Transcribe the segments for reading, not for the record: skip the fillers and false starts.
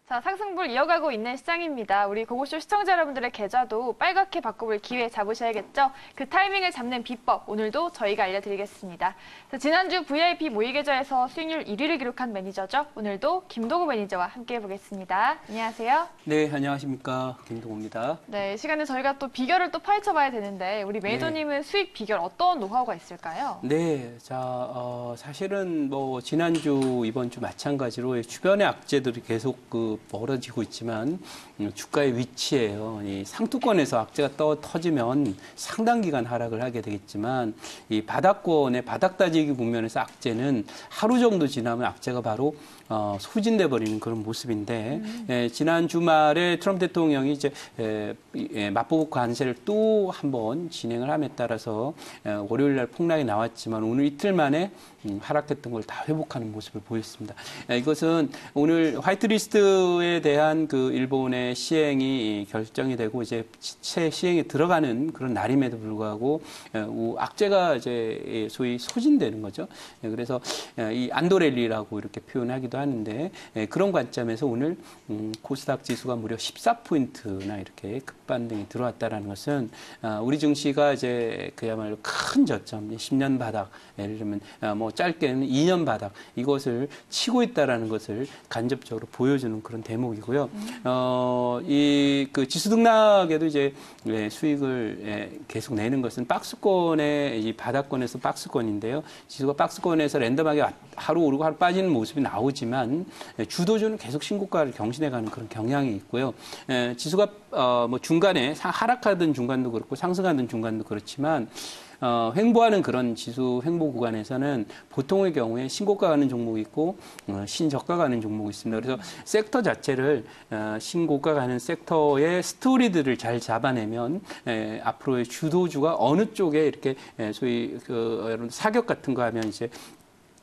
자, 상승불 이어가고 있는 시장입니다. 우리 고고쇼 시청자 여러분들의 계좌도 빨갛게 바꿔볼 기회 잡으셔야겠죠? 그 타이밍을 잡는 비법, 오늘도 저희가 알려드리겠습니다. 자, 지난주 VIP 모의 계좌에서 수익률 1위를 기록한 매니저죠. 오늘도 김도구 매니저와 함께 해보겠습니다. 안녕하세요. 네, 안녕하십니까. 김도구입니다. 네, 이 시간에 저희가 또 비결을 또 파헤쳐봐야 되는데 우리 매니저님은 수익 비결 어떤 노하우가 있을까요? 네, 자, 사실은 뭐 지난주, 이번 주 마찬가지로 주변의 악재들이 계속 벌어지고 있지만 주가의 위치예요. 이 상투권에서 악재가 터지면 상당 기간 하락을 하게 되겠지만 이 바닥권의 바닥 다지기 국면에서 악재는 하루 정도 지나면 악재가 바로 소진돼 버리는 그런 모습인데 지난 주말에 트럼프 대통령이 이제 맞보복 관세를 또 한번 진행을 함에 따라서 월요일 날 폭락이 나왔지만 오늘 이틀 만에 하락했던 걸 다 회복하는 모습을 보였습니다. 이것은 오늘 화이트리스트에 대한 그 일본의 시행이 결정이 되고 이제 새 시행에 들어가는 그런 날임에도 불구하고 악재가 이제 소위 소진되는 거죠. 그래서 이 안도랠리라고 이렇게 표현하기도 하는데 그런 관점에서 오늘 코스닥 지수가 무려 14포인트나 이렇게 급반등이 들어왔다라는 것은 우리 증시가 이제 그야말로 큰 저점, 10년 바닥, 예를 들면 뭐 짧게는 2년 바닥 이것을 치고 있다라는 것을 간접적으로 보여주는 그런 대목이고요. 이 그 지수 등락에도 이제 수익을 계속 내는 것은 박스권의 이 바닥권에서 박스권인데요. 지수가 박스권에서 랜덤하게 하루 오르고 하루 빠지는 모습이 나오지만 주도주는 계속 신고가를 경신해가는 그런 경향이 있고요. 지수가 뭐 중간에 하락하던 중간도 그렇고 상승하던 중간도 그렇지만 횡보하는 그런 지수 횡보 구간에서는 보통의 경우에 신고가 가는 종목이 있고 신저가 가는 종목이 있습니다. 그래서 섹터 자체를 신고가 가는 섹터의 스토리들을 잘 잡아내면 앞으로의 주도주가 어느 쪽에 이렇게 소위 여러분 사격 같은 거 하면 이제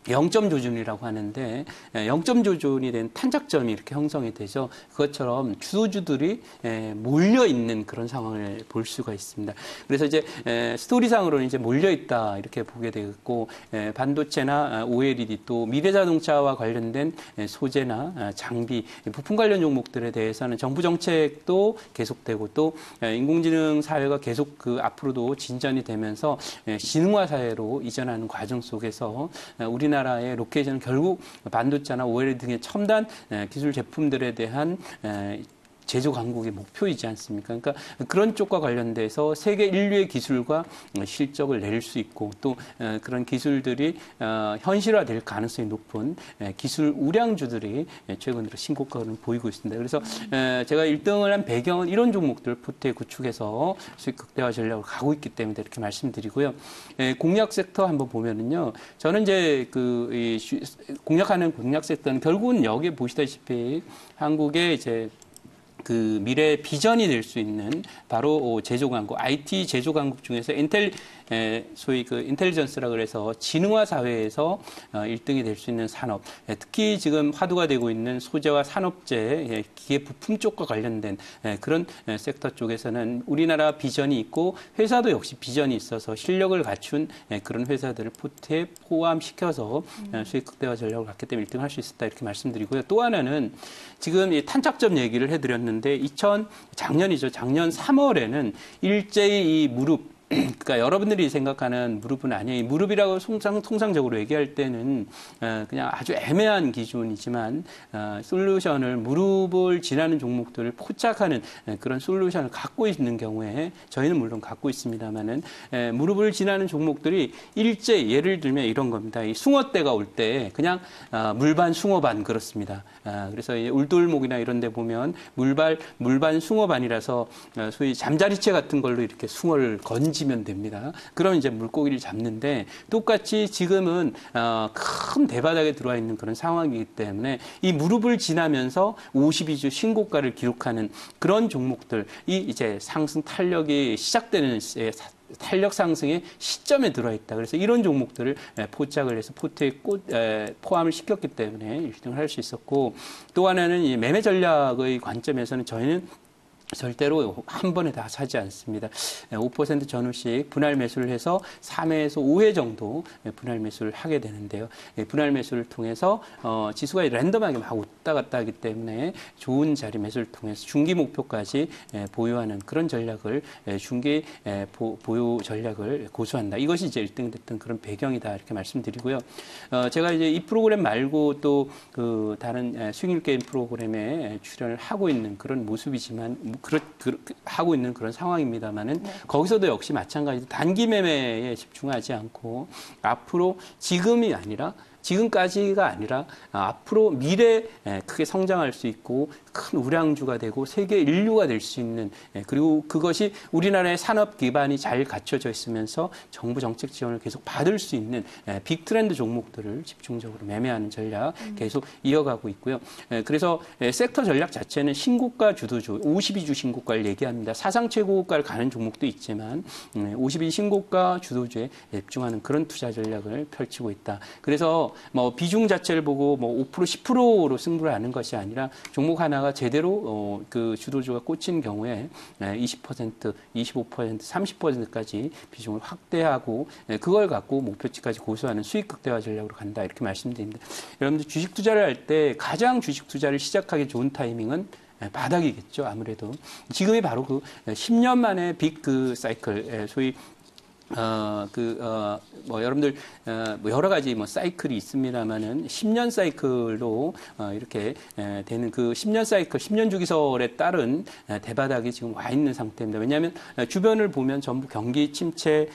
0점 조준이라고 하는데 0점 조준이 된 탄착점이 이렇게 형성이 되죠. 그것처럼 주도주들이 몰려 있는 그런 상황을 볼 수가 있습니다. 그래서 이제 스토리상으로는 이제 몰려 있다 이렇게 보게 되겠고 반도체나 OLED 또 미래자동차와 관련된 소재나 장비, 부품 관련 종목들에 대해서는 정부 정책도 계속되고 또 인공지능 사회가 계속 그 앞으로도 진전이 되면서 지능화 사회로 이전하는 과정 속에서 우리나라의 로케이션은 결국 반도체나 OLED 등의 첨단 기술 제품들에 대한 제조 강국의 목표이지 않습니까? 그러니까 그런 쪽과 관련돼서 세계 인류의 기술과 실적을 낼 수 있고 또 그런 기술들이 현실화될 가능성이 높은 기술 우량주들이 최근 들어 신고가를 보이고 있습니다. 그래서 제가 1등을 한 배경은 이런 종목들 포트에 구축해서 수익 극대화 전략으로 가고 있기 때문에 이렇게 말씀드리고요. 공략 섹터 한번 보면은요. 저는 이제 공략하는 공략 섹터는 결국은 여기에 보시다시피 한국의 이제 그 미래 비전이 될 수 있는 바로 제조 강국, IT 제조 강국 중에서 소위 그 인텔리전스라 그래서 지능화 사회에서 1등이 될 수 있는 산업, 특히 지금 화두가 되고 있는 소재와 산업재, 기계 부품 쪽과 관련된 그런 섹터 쪽에서는 우리나라 비전이 있고 회사도 역시 비전이 있어서 실력을 갖춘 그런 회사들을 포트에 포함시켜서 수익 극대화 전략을 갖기 때문에 1등 할 수 있었다 이렇게 말씀드리고요. 또 하나는 지금 이 탄착점 얘기를 해드렸는데 작년이죠. 작년 3월에는 일제히 이 무릎 그러니까 여러분들이 생각하는 무릎은 아니에요. 무릎이라고 통상적으로 얘기할 때는 그냥 아주 애매한 기준이지만 솔루션을 무릎을 지나는 종목들을 포착하는 그런 솔루션을 갖고 있는 경우에 저희는 물론 갖고 있습니다만은 무릎을 지나는 종목들이 예를 들면 이런 겁니다. 이 숭어대가 올 때 그냥 물반 숭어반 그렇습니다. 그래서 울돌목이나 이런 데 보면 물반 숭어반이라서 소위 잠자리채 같은 걸로 이렇게 숭어를 건지면 됩니다. 그럼 이제 물고기를 잡는데 똑같이 지금은 큰 대바닥에 들어와 있는 그런 상황이기 때문에 이 무릎을 지나면서 52주 신고가를 기록하는 그런 종목들이 이제 상승 탄력이 시작되는 탄력 상승의 시점에 들어있다. 그래서 이런 종목들을 포착을 해서 포트에 포함을 시켰기 때문에 1등을 할 수 있었고 또 하나는 이 매매 전략의 관점에서는 저희는 절대로 한 번에 다 사지 않습니다. 5% 전후씩 분할 매수를 해서 3회에서 5회 정도 분할 매수를 하게 되는데요. 분할 매수를 통해서 지수가 랜덤하게 막 왔다 갔다 하기 때문에 좋은 자리 매수를 통해서 중기 목표까지 보유하는 그런 전략을 중기 보유 전략을 고수한다. 이것이 이제 1등 됐던 그런 배경이다 이렇게 말씀드리고요. 제가 이제 이 프로그램 말고 또 그 다른 수익률 게임 프로그램에 출연을 하고 있는 그런 모습이지만 하고 있는 그런 상황입니다만은 네. 거기서도 역시 마찬가지로 단기 매매에 집중하지 않고 앞으로 지금까지가 아니라 앞으로 미래에 크게 성장할 수 있고 큰 우량주가 되고 세계 인류가 될 수 있는 그리고 그것이 우리나라의 산업 기반이 잘 갖춰져 있으면서 정부 정책 지원을 계속 받을 수 있는 빅트렌드 종목들을 집중적으로 매매하는 전략 계속 이어가고 있고요. 그래서 섹터 전략 자체는 신고가 주도주 52주 신고가를 얘기합니다. 사상 최고가를 가는 종목도 있지만 52 신고가 주도주에 집중하는 그런 투자 전략을 펼치고 있다. 그래서 뭐 비중 자체를 보고 뭐 5% 10%로 승부를 하는 것이 아니라 종목 하나가 제대로 그 주도주가 꽂힌 경우에 20%, 25%, 30%까지 비중을 확대하고 그걸 갖고 목표치까지 고수하는 수익 극대화 전략으로 간다 이렇게 말씀드립니다. 여러분들 주식 투자를 할 때 가장 주식 투자를 시작하기 좋은 타이밍은 바닥이겠죠. 아무래도 지금이 바로 그 10년 만에 빅 그 사이클 소위 뭐 여러분들 뭐 여러 가지 뭐 사이클이 있습니다만은 10년 사이클로 이렇게 되는 그 10년 사이클, 10년 주기설에 따른 대바닥이 지금 와 있는 상태입니다. 왜냐하면 주변을 보면 전부 경기 침체,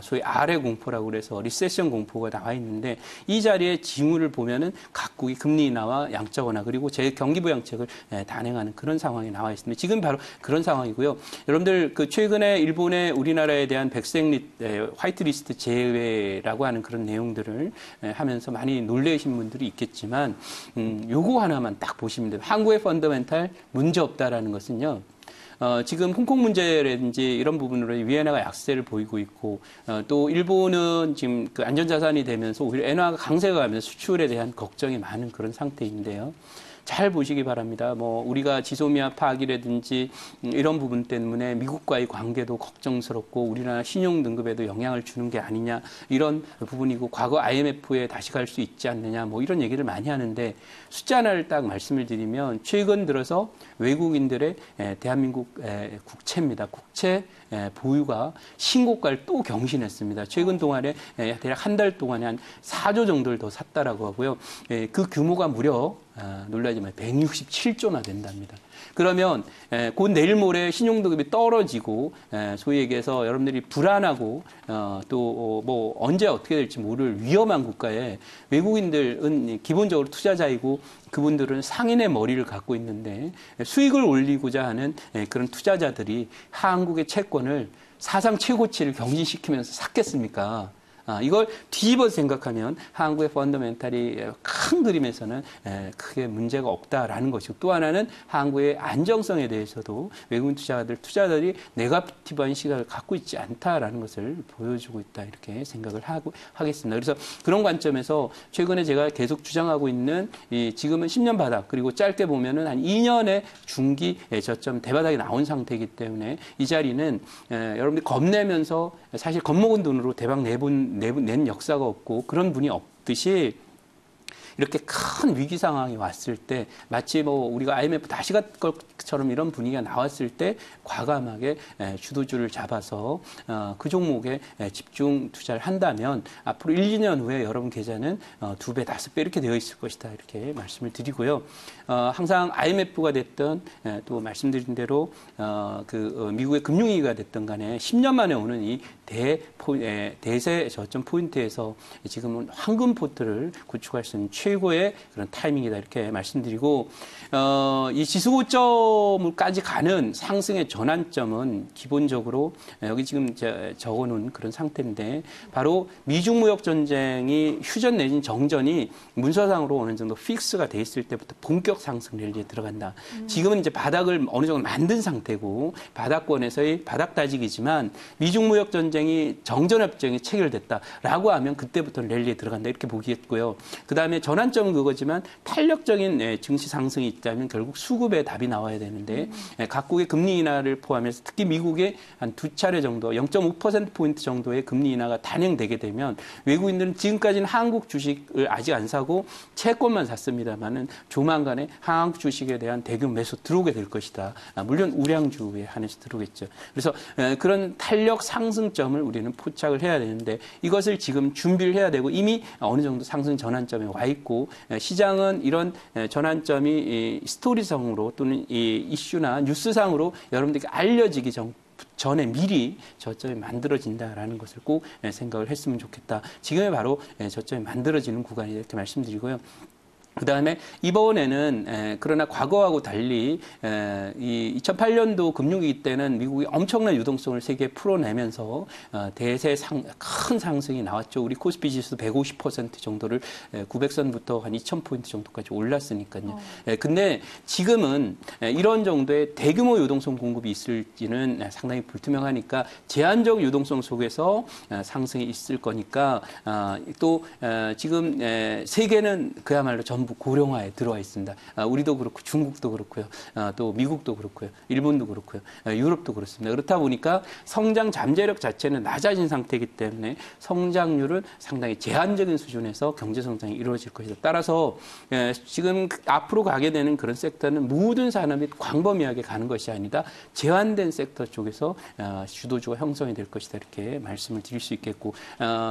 소위 아래 공포라고 그래서 리세션 공포가 나와 있는데 이 자리에 징후를 보면은 각국이 금리 인하와 양적 완화 그리고 제 경기 부양책을 단행하는 그런 상황이 나와 있습니다. 지금 바로 그런 상황이고요. 여러분들 그 최근에 일본의 우리나라에 대한 백색 화이트 리스트 제외라고 하는 그런 내용들을 하면서 많이 놀라신 분들이 있겠지만 요거 하나만 딱 보시면 돼요. 한국의 펀더멘탈 문제 없다라는 것은요. 지금 홍콩 문제라든지 이런 부분으로 위안화가 약세를 보이고 있고 또 일본은 지금 그 안전자산이 되면서 오히려 엔화가 강세가 가면서 수출에 대한 걱정이 많은 그런 상태인데요. 잘 보시기 바랍니다. 뭐 우리가 지소미아 파악이라든지 이런 부분 때문에 미국과의 관계도 걱정스럽고 우리나라 신용 등급에도 영향을 주는 게 아니냐 이런 부분이고 과거 IMF에 다시 갈 수 있지 않느냐 뭐 이런 얘기를 많이 하는데 숫자 하나를 딱 말씀을 드리면 최근 들어서 외국인들의 대한민국 국채입니다. 국채 보유가 신고가를 또 경신했습니다. 최근 동안에 대략 한 달 동안에 한 4조 정도를 더 샀다라고 하고요. 그 규모가 무려 놀라지 마요. 167조나 된답니다. 그러면 곧 내일 모레 신용등급이 떨어지고 소위 얘기해서 여러분들이 불안하고 또 뭐 언제 어떻게 될지 모를 위험한 국가에 외국인들은 기본적으로 투자자이고 그분들은 상인의 머리를 갖고 있는데 수익을 올리고자 하는 그런 투자자들이 한국의 채권을 사상 최고치를 경신시키면서 샀겠습니까? 이걸 뒤집어 생각하면 한국의 펀더멘탈이 큰 그림에서는 크게 문제가 없다라는 것이고 또 하나는 한국의 안정성에 대해서도 외국인 투자자들이 네거티브한 시각을 갖고 있지 않다라는 것을 보여주고 있다 이렇게 생각을 하겠습니다. 그래서 그런 관점에서 최근에 제가 계속 주장하고 있는 지금은 10년 바닥 그리고 짧게 보면은 한 2년의 중기 저점 대바닥이 나온 상태이기 때문에 이 자리는 여러분들이 겁내면서 사실 겁먹은 돈으로 대박 낸 역사가 없고 그런 분이 없듯이 이렇게 큰 위기 상황이 왔을 때 마치 뭐 우리가 IMF 다시 갈 것처럼 이런 분위기가 나왔을 때 과감하게 주도주를 잡아서 그 종목에 집중 투자를 한다면 앞으로 1, 2년 후에 여러분 계좌는 2배, 5배 이렇게 되어 있을 것이다 이렇게 말씀을 드리고요. 항상 IMF가 됐던 또 말씀드린 대로 미국의 금융위기가 됐던 간에 10년 만에 오는 이 대세 저점 포인트에서 지금은 황금 포트를 구축할 수 있는 최고의 그런 타이밍이다 이렇게 말씀드리고 이 지수 고점까지 가는 상승의 전환점은 기본적으로 여기 지금 적어놓은 그런 상태인데 바로 미중 무역 전쟁이 휴전 내진 정전이 문서상으로 어느 정도 픽스가 돼 있을 때부터 본격 상승 랠리에 들어간다. 지금은 이제 바닥을 어느 정도 만든 상태고 바닥권에서의 바닥 다지기지만 미중 무역 전쟁이 정전협정이 체결됐다라고 하면 그때부터 랠리에 들어간다 이렇게 보겠고요. 그 다음에 전환점은 그거지만 탄력적인 증시 상승이 있다면 결국 수급의 답이 나와야 되는데 각국의 금리 인하를 포함해서 특히 미국의 한 두 차례 정도 0.5%포인트 정도의 금리 인하가 단행되게 되면 외국인들은 지금까지는 한국 주식을 아직 안 사고 채권만 샀습니다만은 조만간에 한국 주식에 대한 대규모 매수 들어오게 될 것이다. 물론 우량주에 한해서 들어오겠죠. 그래서 그런 탄력 상승점을 우리는 포착을 해야 되는데 이것을 지금 준비를 해야 되고 이미 어느 정도 상승 전환점에 와 있고 시장은 이런 전환점이 스토리성으로 또는 이 이슈나 뉴스상으로 여러분들에게 알려지기 전에 미리 저점이 만들어진다라는 것을 꼭 생각을 했으면 좋겠다. 지금이 바로 저점이 만들어지는 구간이다 이렇게 말씀드리고요. 그다음에 이번에는 그러나 과거하고 달리 이 2008년도 금융위기 때는 미국이 엄청난 유동성을 세계에 풀어내면서 대세 큰 상승이 나왔죠. 우리 코스피 지수 150% 정도를 900선부터 한 2000포인트 정도까지 올랐으니까요. 근데 지금은 이런 정도의 대규모 유동성 공급이 있을지는 상당히 불투명하니까 제한적 유동성 속에서 상승이 있을 거니까 또 지금 세계는 그야말로 전부 고령화에 들어와 있습니다. 우리도 그렇고 중국도 그렇고요. 또 미국도 그렇고요. 일본도 그렇고요. 유럽도 그렇습니다. 그렇다 보니까 성장 잠재력 자체는 낮아진 상태이기 때문에 성장률은 상당히 제한적인 수준에서 경제 성장이 이루어질 것이다. 따라서 지금 앞으로 가게 되는 그런 섹터는 모든 산업이 광범위하게 가는 것이 아니다. 제한된 섹터 쪽에서 주도주가 형성이 될 것이다. 이렇게 말씀을 드릴 수 있겠고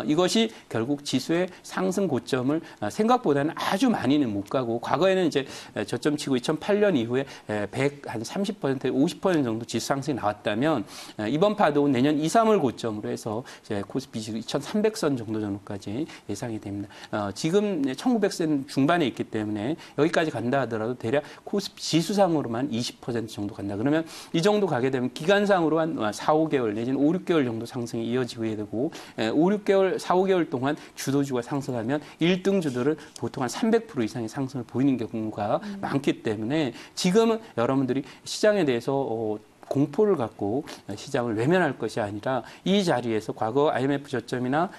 이것이 결국 지수의 상승 고점을 생각보다는 아주 많이는 못 가고 과거에는 이제 저점 치고 2008년 이후에 100한 30% 50% 정도 지수 상승이 나왔다면 이번 파동은 내년 2, 3월 고점으로 해서 이제 코스피 지수 2,300선 정도 정도까지 예상이 됩니다. 지금 1,900선 중반에 있기 때문에 여기까지 간다 하더라도 대략 코스피 지수상으로만 20% 정도 간다. 그러면 이 정도 가게 되면 기간상으로 한 4, 5개월 내지는 5, 6개월 정도 상승이 이어지게 되고 5, 6개월, 4, 5개월 동안 주도주가 상승하면 1등 주들은 보통 한 300% 이상의 상승을 보이는 경우가 많기 때문에 지금은 여러분들이 시장에 대해서 공포를 갖고 시장을 외면할 것이 아니라 이 자리에서 과거 IMF 저점이나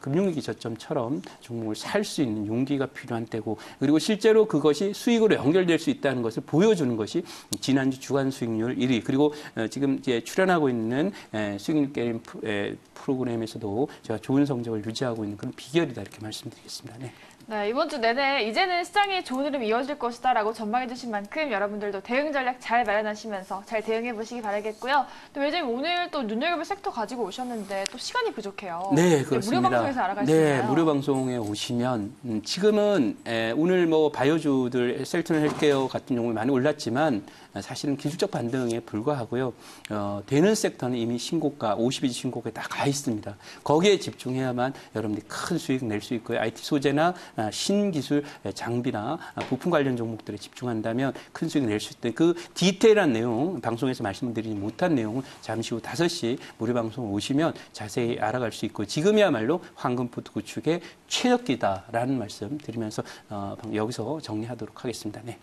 금융위기 저점처럼 종목을 살 수 있는 용기가 필요한 때고 그리고 실제로 그것이 수익으로 연결될 수 있다는 것을 보여주는 것이 지난주 주간 수익률 1위 그리고 지금 이제 출연하고 있는 수익률 게임 프로그램에서도 제가 좋은 성적을 유지하고 있는 그런 비결이다 이렇게 말씀드리겠습니다. 네. 네, 이번 주 내내 이제는 시장이 좋은 흐름이 이어질 것이다라고 전망해 주신 만큼 여러분들도 대응 전략 잘 마련하시면서 잘 대응해 보시기 바라겠고요. 또 왜냐면 오늘 또 눈여겨볼 섹터 가지고 오셨는데 또 시간이 부족해요. 네, 그렇습니다. 무료 방송에서 알아갈 수 있나요? 네, 무료 방송에 오시면 지금은 오늘 뭐 바이오주들 셀트론 헬스케어 같은 종목이 많이 올랐지만 사실은 기술적 반등에 불과하고요. 되는 섹터는 이미 신고가 52주 신고가에 다 가 있습니다. 거기에 집중해야만 여러분들이 큰 수익 낼 수 있고요. IT 소재나 신기술 장비나 부품 관련 종목들에 집중한다면 큰 수익 낼 수 있다. 그 디테일한 내용 방송에서 말씀드리지 못한 내용은 잠시 후 5시 무료 방송 오시면 자세히 알아갈 수 있고 지금이야말로 황금포트 구축의 최적기다라는 말씀 드리면서 여기서 정리하도록 하겠습니다. 네.